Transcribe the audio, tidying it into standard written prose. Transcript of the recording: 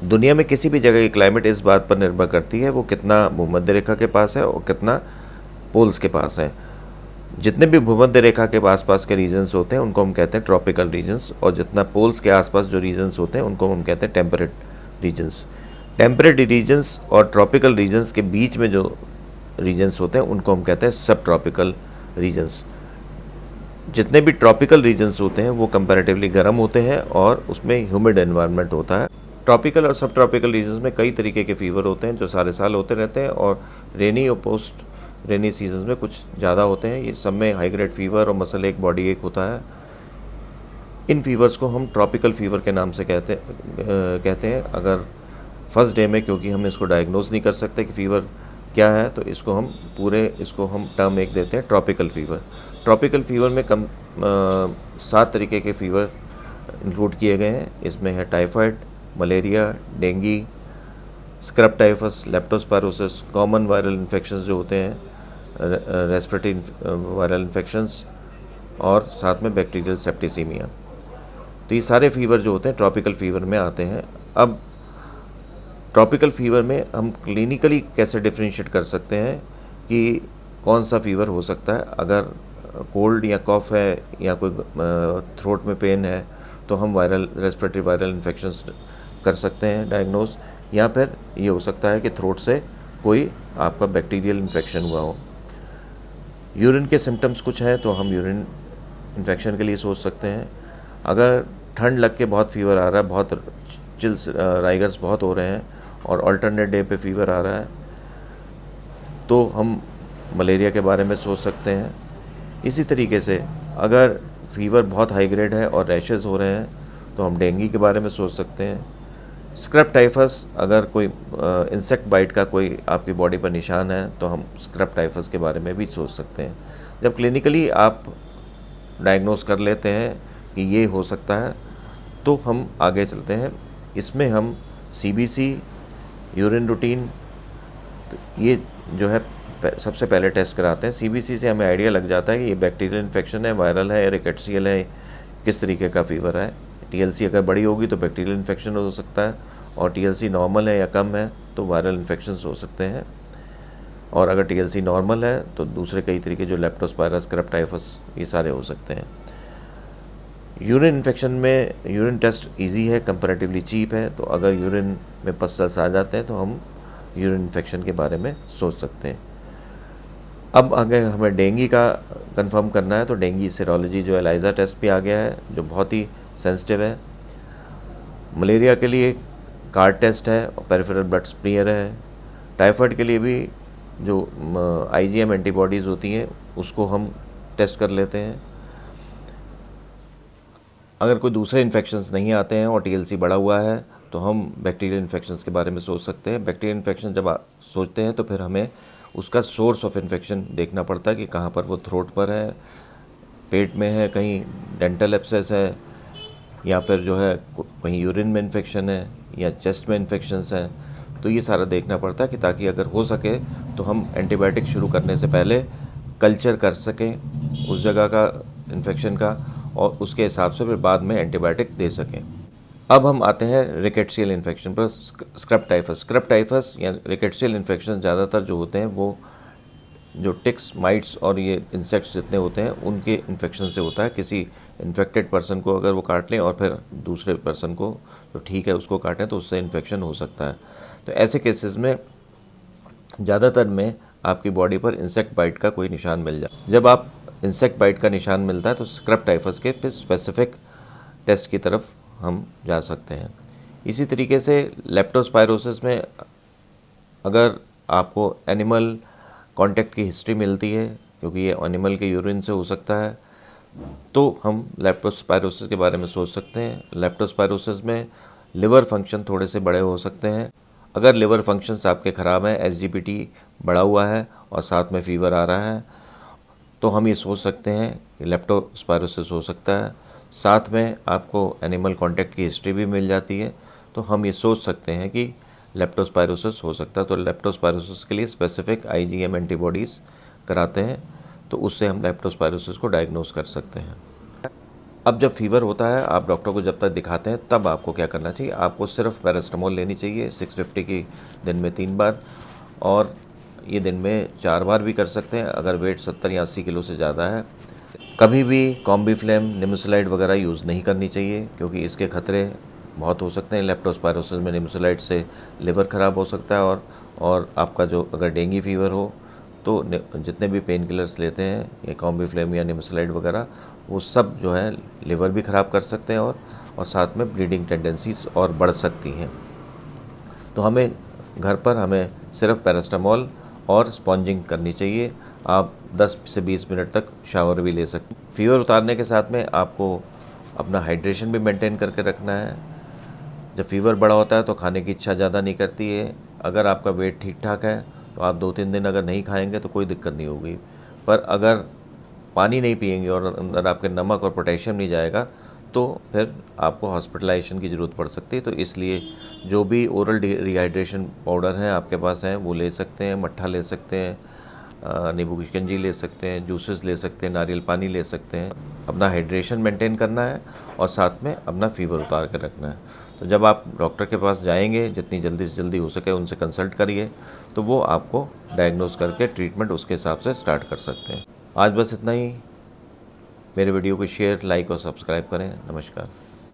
दुनिया में किसी भी जगह की क्लाइमेट इस बात पर निर्भर करती है वो कितना भूमध्य रेखा के पास है और कितना पोल्स के पास है। जितने भी भूमध्य रेखा के आसपास के रीजन्स होते हैं उनको हम कहते हैं ट्रॉपिकल रीजन्स, और जितना पोल्स के आसपास जो रीजन्स होते हैं उनको हम कहते हैं टेम्परेट रीजन्स। टेम्परेट रीजन्स और ट्रॉपिकल रीजन्स के बीच में जो रीजन्स होते हैं उनको हम कहते हैं सब ट्रॉपिकल रीजन्स। जितने भी ट्रॉपिकल रीजन्स होते हैं वो कंपैरेटिवली गर्म होते हैं और उसमें ह्यूमिड एनवायरनमेंट होता है। ट्रॉपिकल और सब ट्रॉपिकल रीजन्स में कई तरीके के फीवर होते हैं जो सारे साल होते रहते हैं, और रेनी और पोस्ट रेनी सीजन्स में कुछ ज़्यादा होते हैं। ये सब में हाई ग्रेड फीवर और मसल एक, बॉडी एक होता है। इन फीवर्स को हम ट्रॉपिकल फीवर के नाम से कहते हैं। अगर फर्स्ट डे में, क्योंकि हम इसको डायग्नोज नहीं कर सकते कि फ़ीवर क्या है, तो इसको हम टर्म एक देते हैं ट्रॉपिकल फ़ीवर। ट्रॉपिकल फ़ीवर में 7 तरीके के फ़ीवर इंक्लूड किए गए हैं। इसमें है typhoid, malaria, dengue, scrub typhus, leptospirosis, common viral infections जो होते हैं, रेस्पिरेटरी वायरल इन्फेक्शंस, और साथ में बैक्टीरियल सेप्टिसीमिया। तो ये सारे फीवर जो होते हैं ट्रॉपिकल फ़ीवर में आते हैं। अब ट्रॉपिकल फ़ीवर में हम क्लिनिकली कैसे डिफ्रेंशिएट कर सकते हैं कि कौन सा फ़ीवर हो सकता है। अगर कोल्ड या कॉफ़ है या कोई थ्रोट में पेन है तो हम रेस्पिरेटरी वायरल इन्फेक्शंस कर सकते हैं डायग्नोज, या फिर ये हो सकता है कि थ्रोट से कोई आपका बैक्टीरियल इन्फेक्शन हुआ हो। यूरिन के सिम्टम्स कुछ हैं तो हम यूरिन इन्फेक्शन के लिए सोच सकते हैं। अगर ठंड लग के बहुत फीवर आ रहा है, बहुत चिल्स राइगर्स बहुत हो रहे हैं और अल्टरनेट डे पे फीवर आ रहा है, तो हम मलेरिया के बारे में सोच सकते हैं। इसी तरीके से अगर फीवर बहुत हाई ग्रेड है और रैशेज़ हो रहे हैं तो हम डेंगू के बारे में सोच सकते हैं। स्क्रब टाइफस, अगर कोई इंसेक्ट बाइट का कोई आपकी बॉडी पर निशान है तो हम स्क्रब टाइफस के बारे में भी सोच सकते हैं। जब क्लिनिकली आप डायग्नोस कर लेते हैं कि ये हो सकता है तो हम आगे चलते हैं। इसमें हम सीबीसी, यूरिन रूटीन, ये जो है सबसे पहले टेस्ट कराते हैं। सीबीसी से हमें आइडिया लग जाता है कि ये बैक्टीरियल इन्फेक्शन है, वायरल है या रिकेट्सियल है, किस तरीके का फ़ीवर है। टीएलसी अगर बड़ी होगी तो बैक्टीरियल इन्फेक्शन हो सकता है, और टीएलसी नॉर्मल है या कम है तो वायरल इन्फेक्शंस हो सकते हैं। और अगर टीएलसी नॉर्मल है तो दूसरे कई तरीके जो लेप्टोस्पायरस, स्क्रब टाइफस, ये सारे हो सकते हैं। यूरिन इन्फेक्शन में यूरिन टेस्ट इजी है, कंपैरेटिवली चीप है, तो अगर यूरिन में पस्सल्स आ जाते हैं तो हम यूरिन इन्फेक्शन के बारे में सोच सकते हैं। अब अगर हमें डेंगू का कंफर्म करना है तो डेंगू सीरोलॉजी जो एलाइजा टेस्ट भी आ गया है जो बहुत ही सेंसिटिव है। मलेरिया के लिए कार्ड टेस्ट है और पेरिफेरल ब्लड स्मीयर है। टाइफाइड के लिए भी जो आईजीएम एंटीबॉडीज़ होती हैं उसको हम टेस्ट कर लेते हैं। अगर कोई दूसरे इन्फेक्शंस नहीं आते हैं और टीएलसी बढ़ा हुआ है तो हम बैक्टीरियल इन्फेक्शंस के बारे में सोच सकते हैं। बैक्टीरियल इन्फेक्शन जब सोचते हैं तो फिर हमें उसका सोर्स ऑफ इन्फेक्शन देखना पड़ता है कि कहाँ पर वो थ्रोट पर है, पेट में है, कहीं डेंटल एब्सेस है, या फिर जो है कहीं यूरिन में इन्फेक्शन है या चेस्ट में इन्फेक्शंस हैं। तो ये सारा देखना पड़ता है कि ताकि अगर हो सके तो हम एंटीबायोटिक शुरू करने से पहले कल्चर कर सकें उस जगह का इन्फेक्शन का, और उसके हिसाब से फिर बाद में एंटीबायोटिक दे सकें। अब हम आते हैं रिकेट्सियल इन्फेक्शन पर। स्क्रब टाइफस या रिकेट्सियल इन्फेक्शन ज़्यादातर जो होते हैं वो जो टिक्स, माइट्स और ये इंसेक्ट्स जितने होते हैं उनके इन्फेक्शन से होता है। किसी इन्फेक्टेड पर्सन को अगर वो काट लें और फिर दूसरे पर्सन को तो ठीक है उसको काटें तो उससे इन्फेक्शन हो सकता है। तो ऐसे केसेस में ज़्यादातर में आपकी बॉडी पर इंसेक्ट बाइट का कोई निशान मिल जाए। जब आप इंसेक्ट बाइट का निशान मिलता है तो स्क्रब टाइफस के फिर स्पेसिफिक टेस्ट की तरफ हम जा सकते हैं। इसी तरीके से लेप्टोस्पायरोसिस में अगर आपको एनिमल कांटेक्ट की हिस्ट्री मिलती है, क्योंकि ये एनिमल के यूरिन से हो सकता है, तो हम लेप्टोस्पायरोसिस के बारे में सोच सकते हैं। लेप्टोस्पायरोसिस में लिवर फंक्शन थोड़े से बड़े हो सकते हैं। अगर लिवर फंक्शंस आपके ख़राब हैं, एसजीपीटी बढ़ा हुआ है और साथ में फ़ीवर आ रहा है, तो हम ये सोच सकते हैं कि लेप्टोस्पायरोसिस हो सकता है। साथ में आपको एनिमल कांटेक्ट की हिस्ट्री भी मिल जाती है तो हम ये सोच सकते हैं कि लेप्टोस्पायरोसिस हो सकता है। तो लेप्टोस्पायरोसिस के लिए स्पेसिफिक आईजीएम एंटीबॉडीज़ कराते हैं, तो उससे हम लेप्टोस्पायरोसिस को डायग्नोस कर सकते हैं। अब जब फीवर होता है, आप डॉक्टर को जब तक दिखाते हैं, तब आपको क्या करना चाहिए, आपको सिर्फ पैरास्टामोल लेनी चाहिए 650 की, दिन में 3 बार, और ये दिन में 4 बार भी कर सकते हैं अगर वेट 70 या 80 किलो से ज़्यादा है। कभी भी कॉम्बीफ्लेम, निमेसुलाइड वगैरह यूज़ नहीं करनी चाहिए, क्योंकि इसके खतरे बहुत हो सकते हैं। लेप्टोस्पायरोसिस में निमेसुलाइड से लिवर ख़राब हो सकता है, और आपका जो अगर डेंगू फीवर हो तो जितने भी पेन किलर्स लेते हैं, ये कॉम्बीफ्लेम या निमेसुलाइड वगैरह, वो सब जो है लिवर भी ख़राब कर सकते हैं, और साथ में ब्लीडिंग टेंडेंसीज और बढ़ सकती हैं। तो हमें घर पर हमें सिर्फ पैरास्टामोल और स्पॉन्जिंग करनी चाहिए। आप 10 से 20 मिनट तक शावर भी ले सकते हैं। फीवर उतारने के साथ में आपको अपना हाइड्रेशन भी मेंटेन करके रखना है। जब फीवर बड़ा होता है तो खाने की इच्छा ज़्यादा नहीं करती है। अगर आपका वेट ठीक ठाक है तो आप 2-3 दिन अगर नहीं खाएंगे तो कोई दिक्कत नहीं होगी, पर अगर पानी नहीं पिएंगे और अंदर आपके नमक और पोटेशियम नहीं जाएगा तो फिर आपको हॉस्पिटलाइजेशन की ज़रूरत पड़ सकती है। तो इसलिए जो भी ओरल रिहाइड्रेशन पाउडर है आपके पास है वो ले सकते हैं, मट्ठा ले सकते हैं, नींबू की शिकंजी ले सकते हैं, जूसेस ले सकते हैं, नारियल पानी ले सकते हैं। अपना हाइड्रेशन मेंटेन करना है और साथ में अपना फीवर उतार कर रखना है। तो जब आप डॉक्टर के पास जाएंगे, जितनी जल्दी से जल्दी हो सके उनसे कंसल्ट करिए, तो वो आपको डायग्नोस करके ट्रीटमेंट उसके हिसाब से स्टार्ट कर सकते हैं। आज बस इतना ही। मेरे वीडियो को शेयर, लाइक और सब्सक्राइब करें। नमस्कार।